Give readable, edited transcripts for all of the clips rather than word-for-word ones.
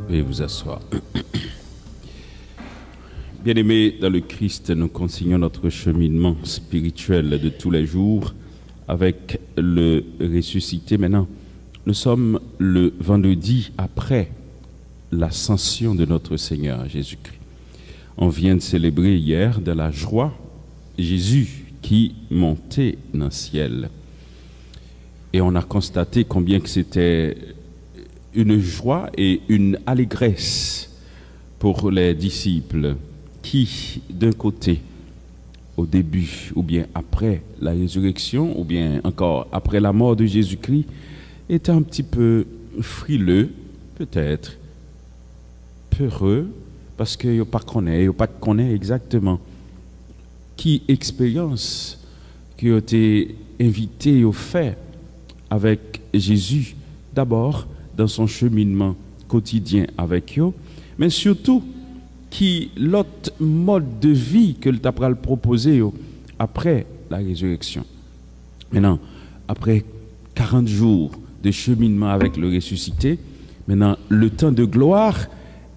Veuillez vous asseoir. Bien-aimés dans le Christ, nous continuons notre cheminement spirituel de tous les jours avec le ressuscité. Maintenant, nous sommes le vendredi après l'ascension de notre Seigneur Jésus-Christ. On vient de célébrer hier de la joie Jésus qui montait dans le ciel. Et on a constaté combien que c'était une joie et une allégresse pour les disciples qui, d'un côté, au début ou bien après la résurrection ou bien encore après la mort de Jésus-Christ, étaient un petit peu frileux, peut-être, peureux, parce qu'ils n'ont pas connaît exactement qui expérience qui ont été invités au fait avec Jésus, d'abord dans son cheminement quotidien avec eux, mais surtout qui l'autre mode de vie que le t'a proposé après la résurrection. Maintenant, après 40 jours de cheminement avec le ressuscité, maintenant le temps de gloire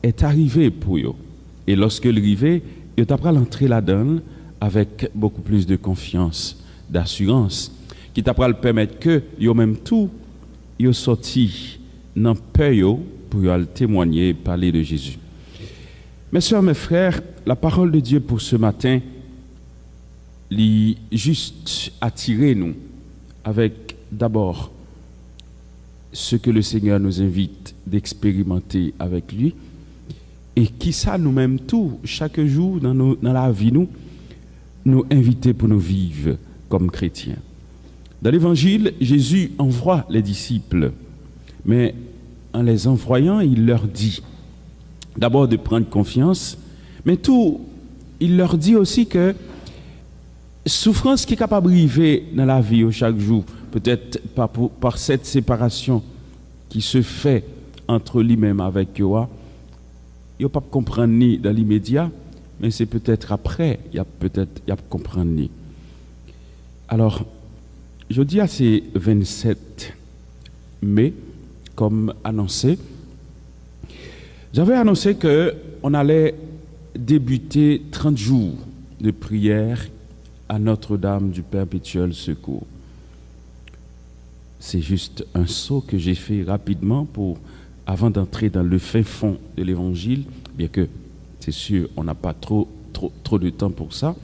est arrivé pour eux. Et lorsque l'arrivée, ils t'a l'entrée là-dedans avec beaucoup plus de confiance, d'assurance, qui t'a le permettre que yo même tout yo sorti dans paix pour témoigner et parler de Jésus. Mes sœurs, mes frères, la parole de Dieu pour ce matin lit juste attirer nous avec d'abord ce que le Seigneur nous invite d'expérimenter avec lui et qui ça nous-mêmes tout chaque jour dans la vie nous inviter pour nous vivre comme chrétiens. Dans l'évangile, Jésus envoie les disciples, mais en les envoyant, il leur dit d'abord de prendre confiance, mais il leur dit aussi que souffrance qui est capable d'arriver dans la vie chaque jour, peut-être par cette séparation qui se fait entre lui-même avec eux, il ne peut pas comprendre ni dans l'immédiat, mais c'est peut-être après, il a comprendre ni. Alors, je dis à ces 27 mai, comme annoncé, j'avais annoncé qu'on allait débuter 30 jours de prière à Notre-Dame du Perpétuel Secours. C'est juste un saut que j'ai fait rapidement avant d'entrer dans le fin fond de l'évangile, bien que c'est sûr, on n'a pas trop de temps pour ça,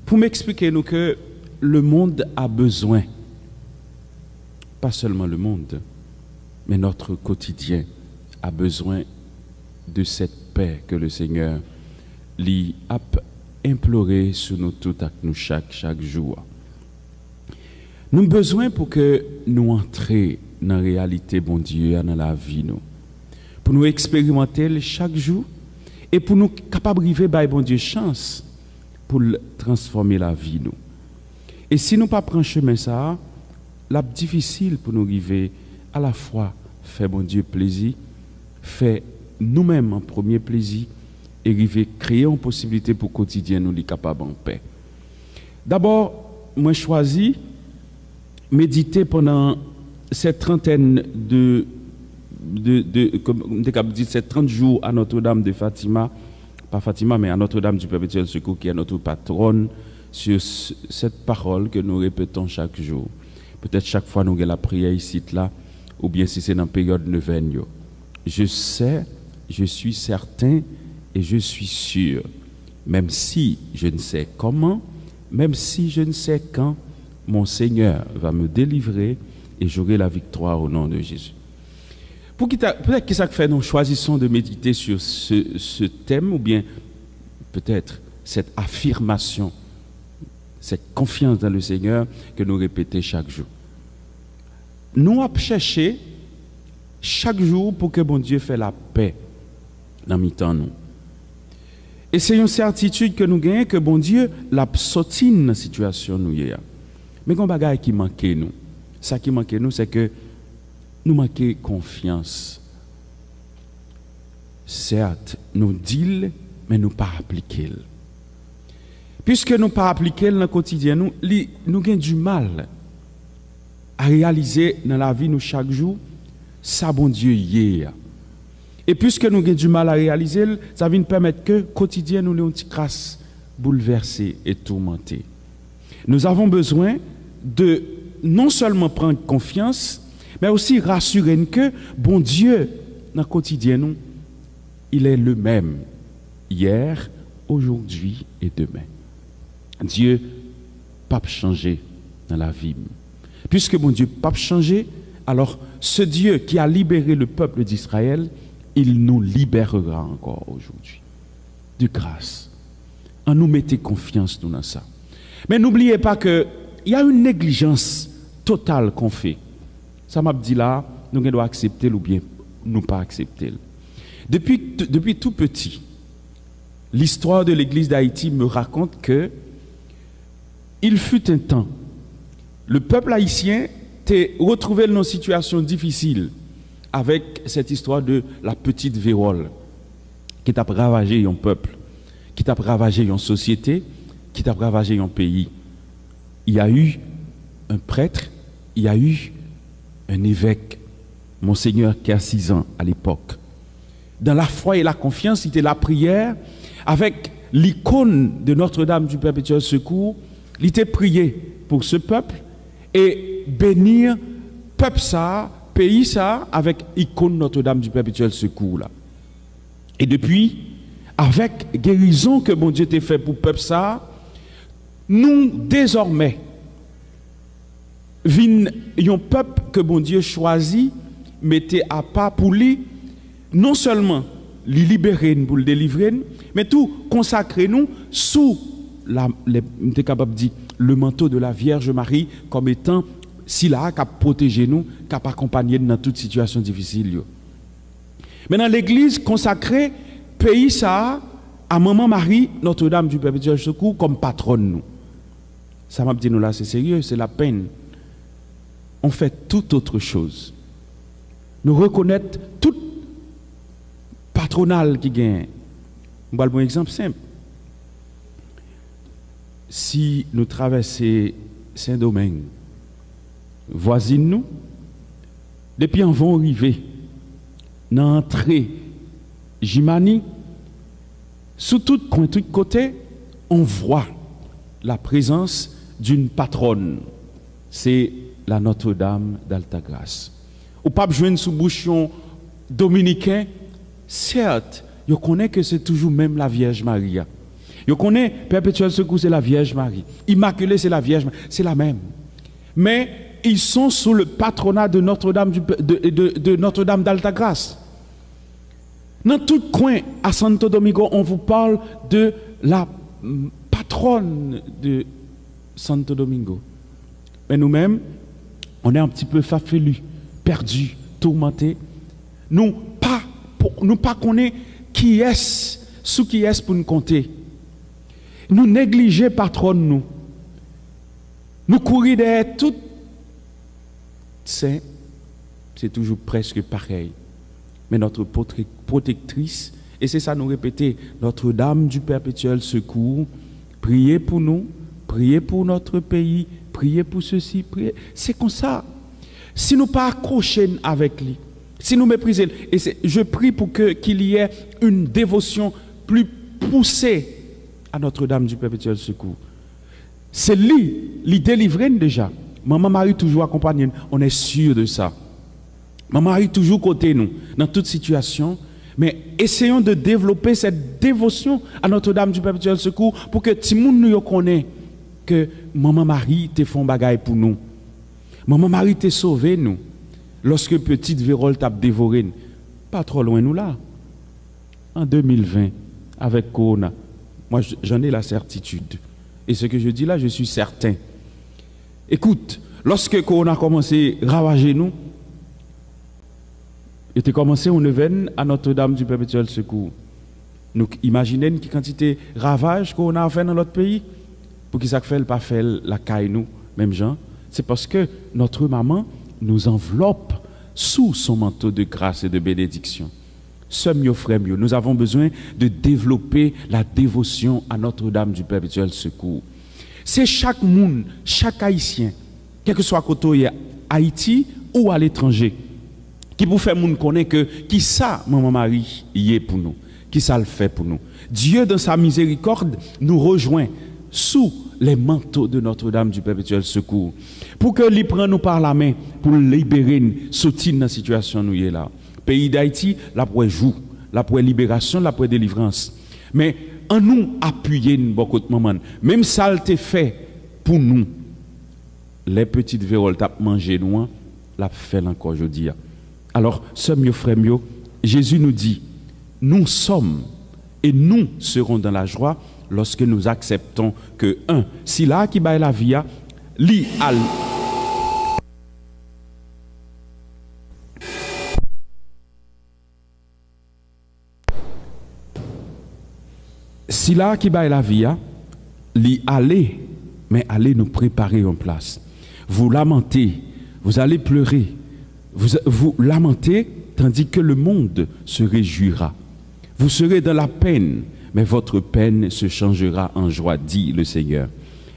pour m'expliquer nous que le monde a besoin, pas seulement le monde, mais notre quotidien a besoin de cette paix que le Seigneur lui a imploré sur nous tous, nous chaque jour. Nous avons besoin pour que nous entrions dans la réalité, bon Dieu, dans la vie, nous. Pour nous expérimenter chaque jour et pour nous capables d'arriver, bon Dieu, chance pour transformer la vie, nous. Et si nous ne prenons pas chemin ça, c'est difficile pour nous arriver à la fois faire bon Dieu plaisir, faire nous-mêmes en premier plaisir et arriver créer une possibilité pour quotidien nous les capables en paix. D'abord, moi choisi méditer pendant cette trentaine cette 30 jours à Notre-Dame de Fatima, pas Fatima mais à Notre-Dame du Perpétuel Secours qui est notre patronne, sur cette parole que nous répétons chaque jour. Peut-être chaque fois nous avons la prière ici là, ou bien si c'est dans la période neuvaine. Je sais, je suis certain et je suis sûr, même si je ne sais comment, même si je ne sais quand, mon Seigneur va me délivrer et j'aurai la victoire au nom de Jésus. Peut-être que ça fait nous choisissons de méditer sur ce thème ou bien peut-être cette affirmation, cette confiance dans le Seigneur que nous répétons chaque jour. Nous avons cherché chaque jour pour que bon Dieu fasse la paix dans mi-temps nous. Et c'est une certitude que nous gagnons que bon Dieu l'a sorti dans la situation nous y a. Mais quand bagaille qui manque nous, ça qui manque nous c'est que nous manquons confiance. Certes, nous disons mais nous pas appliquer. Puisque nous pas appliquer dans le quotidien nous avons du mal à réaliser dans la vie nous chaque jour ça bon Dieu hier. Et puisque nous avons du mal à réaliser, ça vient permettre que quotidien nous ayons une petite grâce bouleversée et tourmentée. Nous avons besoin de non seulement prendre confiance, mais aussi rassurer que bon Dieu, dans le quotidien, nous, il est le même, hier, aujourd'hui et demain. Dieu n'a pas changé dans la vie. Puisque mon Dieu n'a pas changé, alors ce Dieu qui a libéré le peuple d'Israël, il nous libérera encore aujourd'hui. De grâce. En nous mettez confiance nous dans ça. Mais n'oubliez pas qu'il y a une négligence totale qu'on fait. Ça m'a dit là, nous devons accepter ou bien nous pas accepter. Depuis tout petit, l'histoire de l'église d'Haïti me raconte que il fut un temps, le peuple haïtien s'est retrouvé dans une situation difficile avec cette histoire de la petite vérole qui t'a ravagé un peuple, qui t'a ravagé une société, qui t'a ravagé un pays. Il y a eu un prêtre, il y a eu un évêque, Monseigneur qui a 6 ans à l'époque. Dans la foi et la confiance, c'était la prière avec l'icône de Notre-Dame du Perpétuel Secours. Il était prié pour ce peuple et bénir peuple ça, pays ça, avec l'icône Notre-Dame du Perpétuel Secours là. Et depuis, avec guérison que mon Dieu t'a fait pour peuple ça, nous désormais vin un peuple que mon Dieu choisit, mettez à part pour lui, non seulement le libérer pour le délivrer, mais tout consacrer nous sous le manteau de la Vierge Marie comme étant si là qui a protégé nous, qui a accompagné dans toute situation difficile. Maintenant l'église consacrée pays ça à maman Marie, Notre-Dame du Perpétuel Secours comme patronne nous. Ça m'a dit nous là c'est sérieux, c'est la peine. On fait toute autre chose. Nous reconnaître tout patronal qui gagne. On va le bon exemple simple. Si nous traversons Saint-Domingue, voisine nous, depuis on va arriver dans l'entrée Jimani, sous tout coin, tout côté, on voit la présence d'une patronne. C'est la Notre-Dame d'Altagrace. Ou pas besoin sous bouchon dominicain, certes, je connais que c'est toujours même la Vierge Marie. Je connais Perpétuel Secours, c'est la Vierge Marie. Immaculée, c'est la Vierge Marie. C'est la même. Mais ils sont sous le patronat de Notre-Dame de Notre-Dame d'Altagrace. Dans tout coin à Santo Domingo, on vous parle de la patronne de Santo Domingo. Mais nous-mêmes, on est un petit peu fafelus, perdus, tourmentés. Nous pas connaître qui est, sous qui est pour nous compter. Nous négliger patronne nous. Nous courir derrière tout. C'est toujours presque pareil. Mais notre protectrice, et c'est ça nous répéter, Notre-Dame du Perpétuel Secours, priez pour nous, priez pour notre pays, priez pour ceci, priez. C'est comme ça. Si nous pas accrochés avec lui, si nous méprisons, et je prie pour qu'il y ait une dévotion plus poussée à Notre-Dame du Perpétuel Secours. C'est lui délivrer déjà. Maman Marie toujours accompagne, on est sûr de ça. Maman Marie toujours côté nous, dans toute situation. Mais essayons de développer cette dévotion à Notre-Dame du Perpétuel Secours pour que tout le monde nous connaisse que Maman Marie te fait bagaille pour nous. Maman Marie te sauvé nous. Lorsque petite vérole t'a dévoré, pas trop loin nous là. En 2020, avec Corona, moi j'en ai la certitude. Et ce que je dis là, je suis certain. Écoute, lorsque Corona a commencé à ravager nous, il était commencé un événement à Notre-Dame du Perpétuel Secours. Nous imaginez quelle quantité de ravage qu'on a fait dans notre pays. Pour qu'ils ne fassent pas faire la caille nous, même gens. C'est parce que notre maman nous enveloppe sous son manteau de grâce et de bénédiction. Sommes frères, nous avons besoin de développer la dévotion à Notre-Dame du Perpétuel Secours. C'est chaque monde, chaque Haïtien, quel que soit côté Haïti ou à l'étranger, Qui pour faire moun connaît que qui ça maman Marie y est pour nous, qui ça le fait pour nous. Dieu dans sa miséricorde nous rejoint sous les manteaux de Notre-Dame du Perpétuel Secours pour que lui prenne nous par la main pour libérer nous, sortir dans la situation nous y est là. Pays d'Haïti, la pour jour, la pour libération, la pour délivrance. Mais en nous appuyer beaucoup de moments, même ça le fait pour nous. Les petites véroles t'a mangé nous, l'a fait encore aujourd'hui. Alors, sœurs mieux frères mieux, Jésus nous dit, nous sommes et nous serons dans la joie lorsque nous acceptons que si là qui baille la vie, li al si là qui baille la vie, li allez, mais allez nous préparer en place. Vous lamentez, vous allez pleurer, vous lamentez tandis que le monde se réjouira. Vous serez dans la peine, mais votre peine se changera en joie, dit le Seigneur.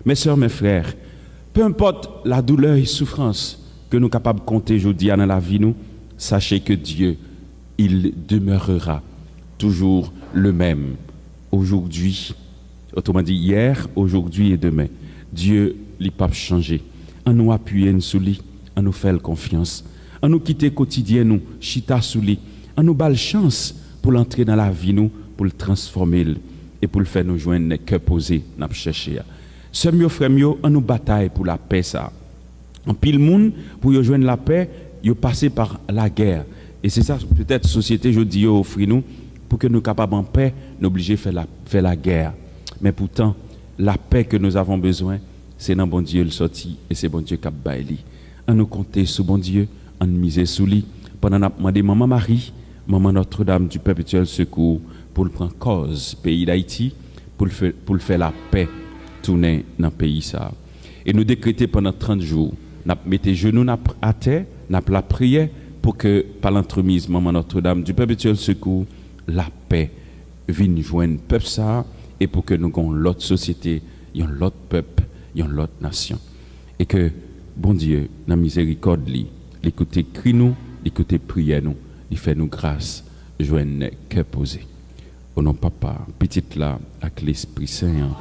Mes sœurs, mes frères, peu importe la douleur et souffrance que nous sommes capables de compter aujourd'hui dans la vie, nous, sachez que Dieu, il demeurera toujours le même. Aujourd'hui, autrement dit hier, aujourd'hui et demain, Dieu n'est pas changé. En nous appuyer sous lui, en nous faire confiance, en nous quitter quotidien, nous chita sous lui, en nous balle chance pour l'entrer dans la vie, nous, pour le transformer et pour le faire nous joindre les cœurs posés, n'a cherché. Sœurs mieux frères mieux, en nous bataille pour la paix ça. En pile monde pour y joindre la paix, y passer par la guerre. Et c'est ça peut-être société je dis offre nous pour que nous capables en paix, nous obligés faire la guerre. Mais pourtant, la paix que nous avons besoin, c'est dans bon Dieu le sorti et c'est bon Dieu qui a baillé. En nous compter sur bon Dieu, en nous miser sous lui. Pendant qu'on a demandé maman Marie, maman Notre-Dame du Perpétuel Secours, pour le prendre cause pays d'Haïti, pour le faire la paix tourner dans le pays ça. Et nous décréter pendant 30 jours, nous mettons genoux à terre, nous la prière pour que par l'entremise maman Notre-Dame du Perpétuel Secours, la paix vienne joindre peuple ça et pour que nous ayons l'autre société, l'autre peuple, l'autre nation. Et que bon Dieu, dans la miséricorde, l'écouter cri nous, l'écouter prière nous, il fait nous grâce, joindre cœur posé. Au nom papa, petite là, avec l'Esprit Saint.